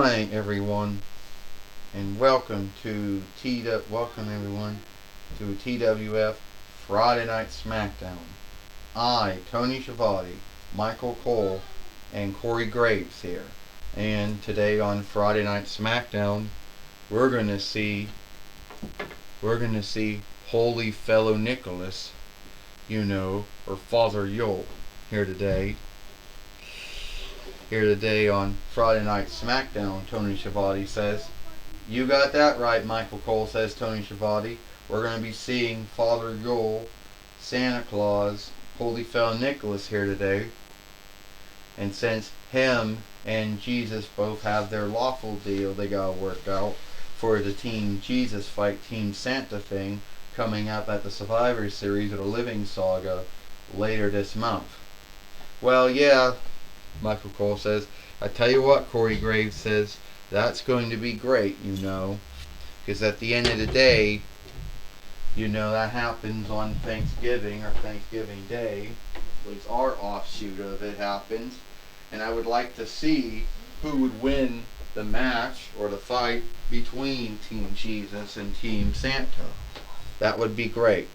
Alright everyone, and welcome everyone to TWF Friday Night Smackdown. I, Tony Schiavone, Michael Cole, and Corey Graves here. And today on Friday Night Smackdown, we're gonna see Holy Fellow Nicholas, or Father Yule, here today. Here today on Friday Night Smackdown, Tony Schiavone says. You got that right, Michael Cole, says Tony Schiavone. We're going to be seeing Father Yule, Santa Claus, Holy Fellow Nicholas here today. And since him and Jesus both have their lawful deal they got to work out for the Team Jesus fight Team Santa thing coming up at the Survivor Series of the Living Saga later this month. Well, yeah, Michael Cole says. I tell you what, Corey Graves says, that's going to be great, because at the end of the day, that happens on Thanksgiving or Thanksgiving Day, which our offshoot of it happens, and I would like to see who would win the match or the fight between Team Jesus and Team Santa. That would be great.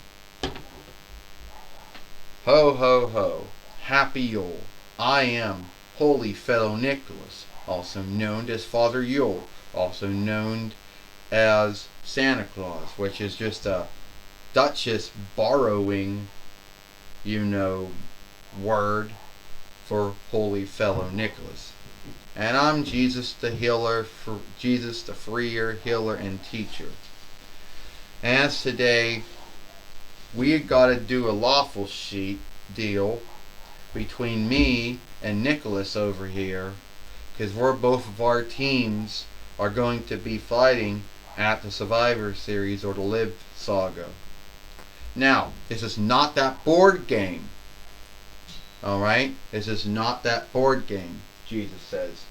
Ho ho ho, happy Yule. I am Holy Fellow Nicholas, also known as Father Yule, also known as Santa Claus, which is just a Duchess borrowing, word for Holy Fellow Nicholas. And I'm Jesus the healer, Jesus the freer, healer, and teacher. As today, we got to do a lawful sheet deal between me and Nicholas over here, because both of our teams are going to be fighting at the Survivor Series or the Live Saga. Now, this is not that board game. Alright? This is not that board game, Jesus says.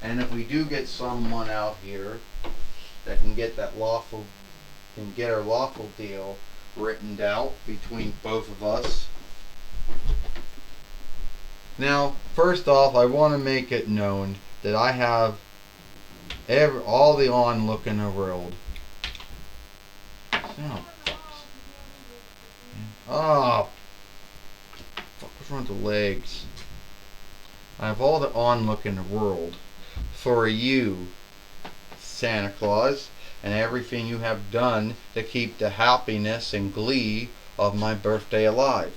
And if we do get someone out here that can get our lawful deal written out between both of us. Now, first off, I want to make it known that I have all the onlook in the world. Oh, fuck, what's wrong with the legs? I have all the onlook in the world for you, Santa Claus, and everything you have done to keep the happiness and glee of my birthday alive.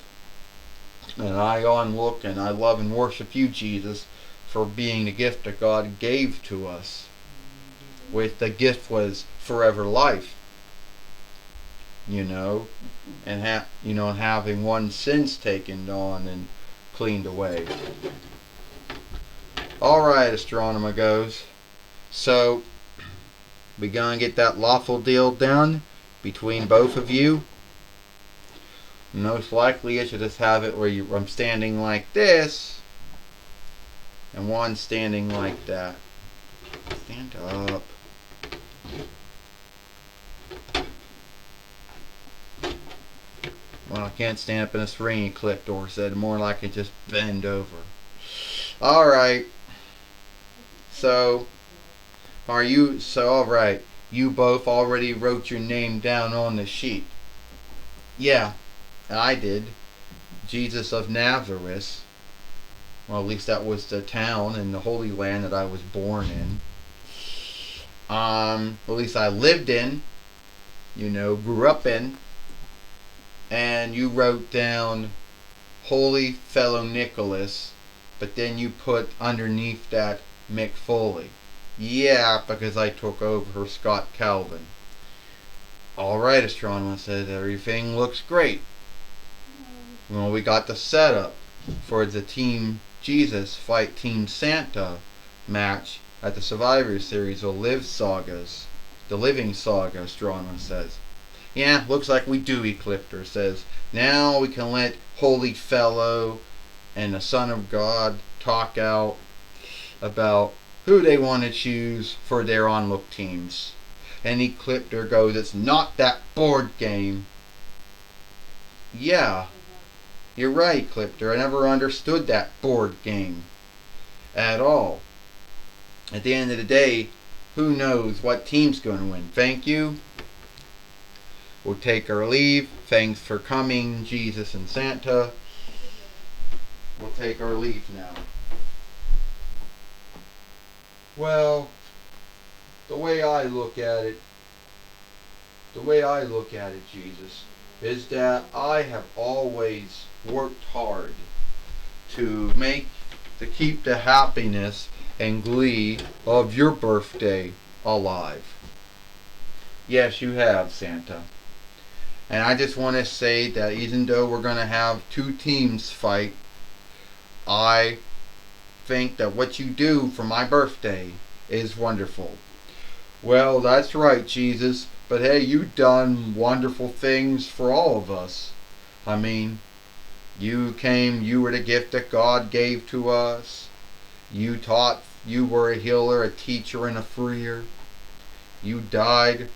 And I look and I love and worship you, Jesus, for being the gift that God gave to us. With the gift was forever life. And having one's sins taken on and cleaned away. Alright, astronomer goes. So, we gonna get that lawful deal done between both of you. Most likely you should just have it where I'm standing like this and one standing like that. Stand up. Well, I can't stand up in a springy clip, Dor said. More like it just bend over. Alright. Alright. You both already wrote your name down on the sheet. Yeah. I did. Jesus of Nazareth. Well, at least that was the town in the Holy Land that I was born in. At least I lived in. Grew up in. And you wrote down Holy Fellow Nicholas, but then you put underneath that Mick Foley. Yeah, because I took over for Scott Calvin. Alright, astronomer said, everything looks great. Well, we got the setup for the Team Jesus fight Team Santa match at the Survivor Series or Live Sagas. The Living Saga, astronomer says. Yeah, looks like we do, Ecliptor says. Now we can let Holy Fellow and the Son of God talk out about who they want to choose for their onlook teams. And Ecliptor goes, it's not that board game. Yeah. You're right, Clipter. I never understood that board game at all. At the end of the day, who knows what team's going to win. Thank you. We'll take our leave. Thanks for coming, Jesus and Santa. We'll take our leave now. Well, the way I look at it, Jesus, is that I have always worked hard to keep the happiness and glee of your birthday alive. Yes, you have, Santa. And I just want to say that even though we're going to have two teams fight, I think that what you do for my birthday is wonderful. Well, that's right, Jesus. But hey, you've done wonderful things for all of us. I mean, you were the gift that God gave to us. You were a healer, a teacher, and a freer. You died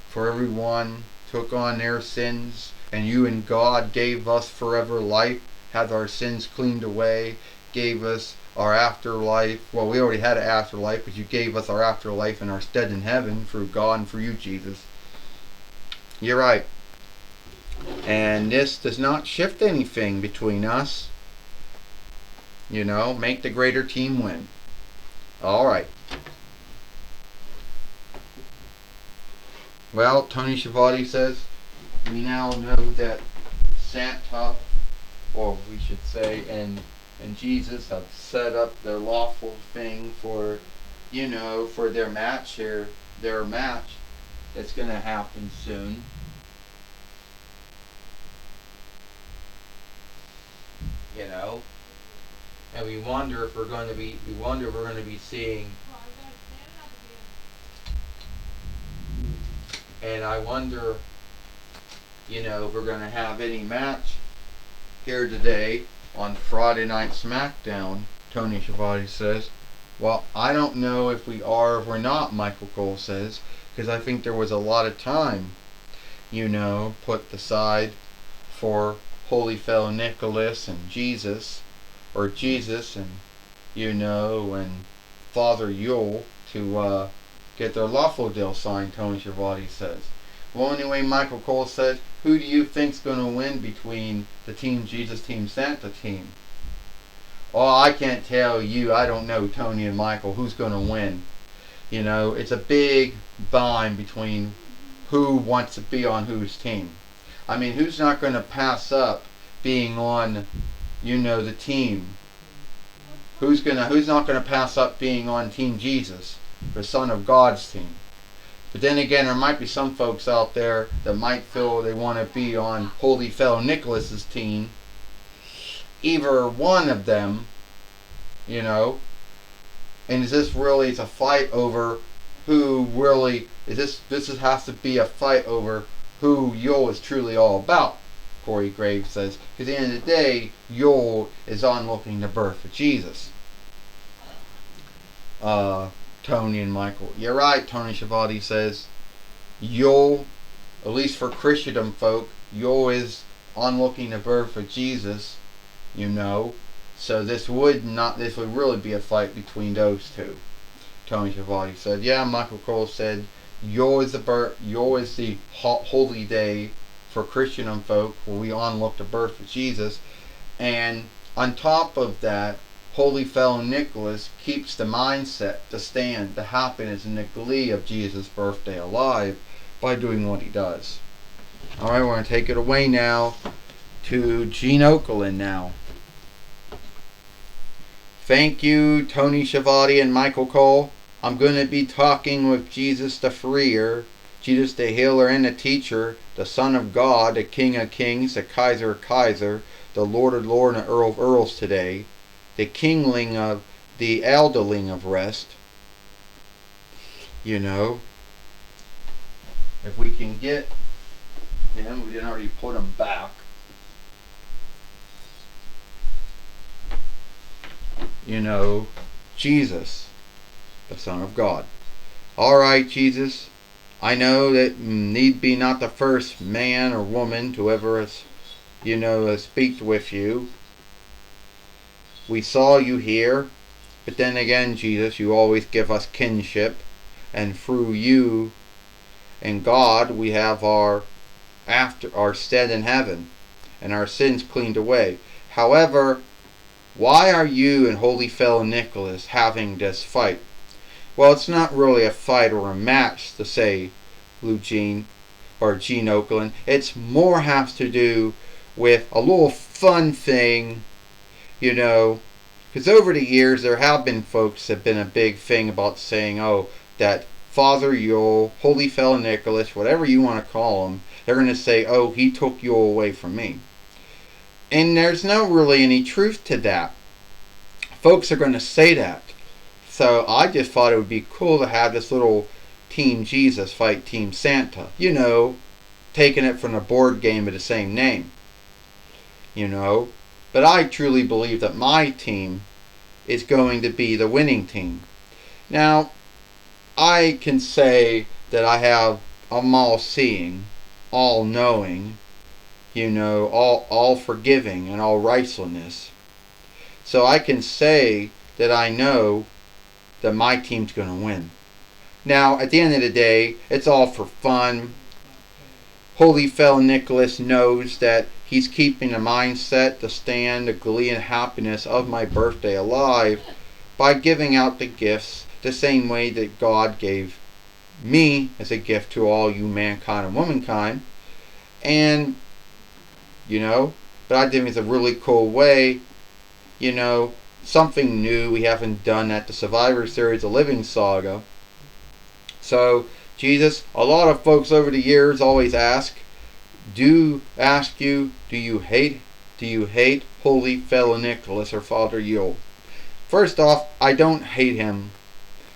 for everyone, took on their sins, and you and God gave us forever life, had our sins cleaned away, gave us our afterlife. Well, we already had an afterlife, but you gave us our afterlife and our stead in heaven through God and for you, Jesus. You're right. And this does not shift anything between us. Make the greater team win. Alright. Well, Tony Schiavone says, we now know that Santa, or we should say, and Jesus have set up their lawful thing for their match here, their match that's going to happen soon. And we wonder if we're going to be seeing, and I wonder, if we're going to have any match here today on Friday Night Smackdown, Tony Schiavone says. Well, I don't know if we are or if we're not, Michael Cole says, because I think there was a lot of time, put aside for Holy Fellow Nicholas and Jesus, or Jesus and, and Father Yule to get their lawful deal signed, Tony Schiavone says. Well, anyway, Michael Cole says, who do you think's going to win between the Team Jesus, Team Santa team? Oh, I can't tell you. I don't know, Tony and Michael, who's going to win. It's a big bind between who wants to be on whose team. I mean, who's not going to pass up being on, the team? Who's not going to pass up being on Team Jesus, the Son of God's team? But then again, there might be some folks out there that might feel they want to be on Holy Fellow Nicholas's team. Either one of them, and is this really a fight over who really this has to be a fight over who Yule is truly all about, Corey Graves says. Because at the end of the day, Yule is onlooking the birth of Jesus. Tony and Michael. You're right, Tony Schiavone says. Yule, at least for Christendom folk, Yule is onlooking the birth of Jesus, So this would really be a fight between those two. Tony Schiavone said. Yeah, Michael Cole said, Yule is the holy day for Christendom folk where we onlook the birth of Jesus. And on top of that, Holy Fellow Nicholas keeps the mindset, the happiness, and the glee of Jesus' birthday alive by doing what he does. Alright, we're going to take it away now to Gene Okerlund now. Thank you, Tony Schiavone and Michael Cole. I'm going to be talking with Jesus the Freer, Jesus the Healer and the Teacher, the Son of God, the King of Kings, the Kaiser of Kaiser, the Lord of Lords and the Earl of Earls today, the Kingling of the Elderling of Rest. If we can get him, we didn't already put him back. Jesus, the Son of God. Alright, Jesus, I know that need be not the first man or woman to ever, speak with you. We saw you here, But then again, Jesus, you always give us kinship, and through you and God we have our stead in heaven, and our sins cleaned away. However, why are you and Holy Fellow Nicholas having this fight? Well, it's not really a fight or a match, to say Eugene or Gene Oakland. It's more has to do with a little fun thing, you know, because over the years there have been folks that have been a big thing about saying, oh, that Father Yule, Holy Fellow Nicholas, whatever you want to call him, they're going to say, oh, he took Yule away from me. And there's no really any truth to that. Folks are going to say that. So I just thought it would be cool to have this little Team Jesus fight Team Santa. You know, taking it from a board game of the same name. You know. But I truly believe that my team is going to be the winning team. Now, I can say that I'm all-seeing, all-knowing, you know, all forgiving and all rightfulness. So I can say that I know that my team's going to win. Now, at the end of the day, it's all for fun. Holy Fellow Nicholas knows that he's keeping the mindset, the stand, the glee and happiness of my birthday alive by giving out the gifts the same way that God gave me as a gift to all you mankind and womankind. And, you know, but I think it's a really cool way, you know, something new we haven't done at the Survivor Series, the Living Saga. So, Jesus, a lot of folks over the years always do you hate Holy Fellow Nicholas or Father Yule? First off, I don't hate him.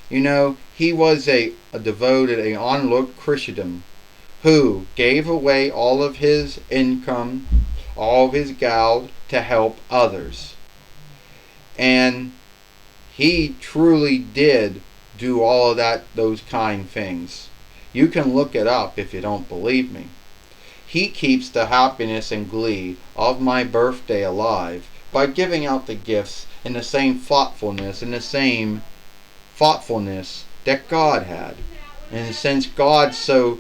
You know, he was a devoted, a onlooked Christendom who gave away all of his income, all of his geld to help others. And he truly did do all of those kind things. You can look it up if you don't believe me. He keeps the happiness and glee of my birthday alive by giving out the gifts in the same thoughtfulness that God had. And since God so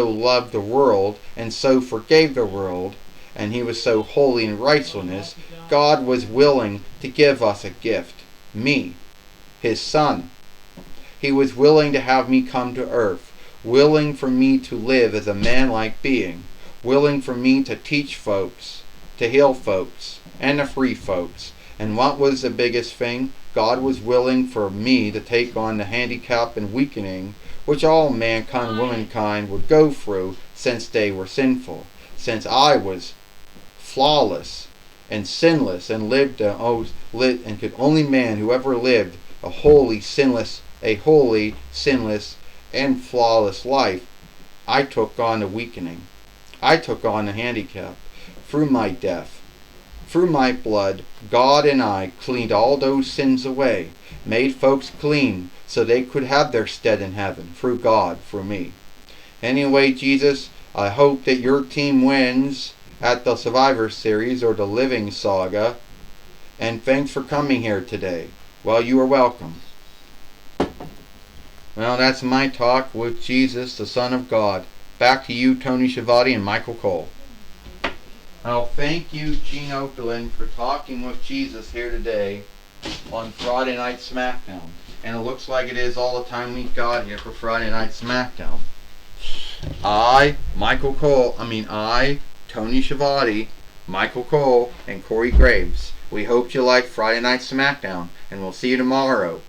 loved the world and so forgave the world, and he was so holy in righteousness, God was willing to give us a gift, me, his son. He was willing to have me come to earth, willing for me to live as a man-like being, willing for me to teach folks, to heal folks, and to free folks. And what was the biggest thing? God was willing for me to take on the handicap and weakening which all mankind, womankind would go through since they were sinful. Since I was flawless and sinless and lived and could only man who ever lived a holy, sinless, and flawless life, I took on the weakening. I took on the handicap. Through my death, through my blood, God and I cleaned all those sins away, made folks clean so they could have their stead in heaven, through God, through me. Anyway, Jesus, I hope that your team wins at the Survivor Series or the Living Saga, and thanks for coming here today. Well, you are welcome. Well, that's my talk with Jesus, the Son of God. Back to you, Tony Schiavone and Michael Cole. Well, thank you, Gene Oakland, for talking with Jesus here today on Friday Night Smackdown. And it looks like it is all the time we got here for Friday Night Smackdown. I, Tony Schiavone, Michael Cole, and Corey Graves. We hope you like Friday Night Smackdown, and we'll see you tomorrow.